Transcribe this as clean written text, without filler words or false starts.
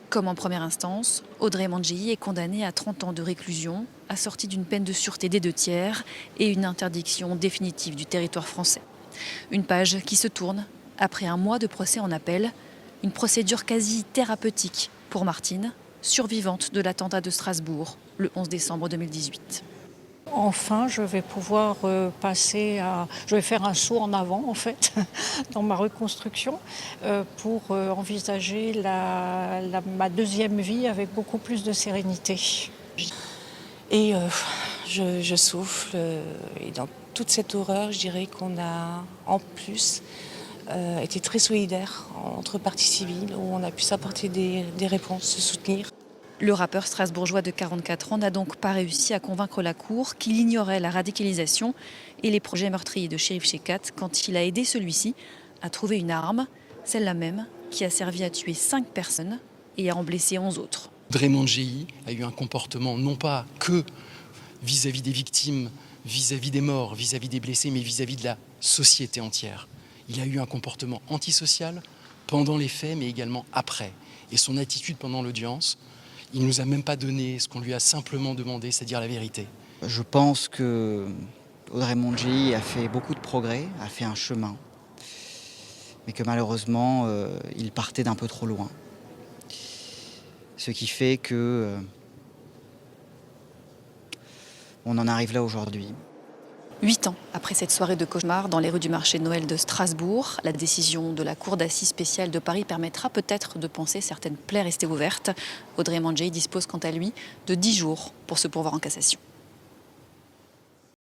Comme en première instance, Audrey Mandjei est condamnée à 30 ans de réclusion, assortie d'une peine de sûreté des 2/3 et une interdiction définitive du territoire français. Une page qui se tourne après un mois de procès en appel, une procédure quasi thérapeutique pour Martine, survivante de l'attentat de Strasbourg le 11 décembre 2018. Enfin, je vais pouvoir Je vais faire un saut en avant, en fait, dans ma reconstruction, pour envisager ma deuxième vie avec beaucoup plus de sérénité. Et je souffle. Et dans toute cette horreur, je dirais qu'on a en plus été très solidaires entre parties civiles, où on a pu s'apporter des réponses, se soutenir. Le rappeur strasbourgeois de 44 ans n'a donc pas réussi à convaincre la Cour qu'il ignorait la radicalisation et les projets meurtriers de Cherif Chekhat quand il a aidé celui-ci à trouver une arme, celle-là même qui a servi à tuer 5 personnes et à en blesser 11 autres. Audrey Mandjei a eu un comportement non pas que vis-à-vis des victimes, vis-à-vis des morts, vis-à-vis des blessés, mais vis-à-vis de la société entière. Il a eu un comportement antisocial pendant les faits, mais également après. Et son attitude pendant l'audience, il ne nous a même pas donné ce qu'on lui a simplement demandé, c'est-à-dire la vérité. Je pense que Audrey Mandjei a fait beaucoup de progrès, a fait un chemin, mais que malheureusement, il partait d'un peu trop loin. Ce qui fait que on en arrive là aujourd'hui. 8 ans après cette soirée de cauchemar dans les rues du marché de Noël de Strasbourg, la décision de la Cour d'assises spéciale de Paris permettra peut-être de penser certaines plaies restées ouvertes. Audrey Mandjei dispose quant à lui de 10 jours pour se pourvoir en cassation.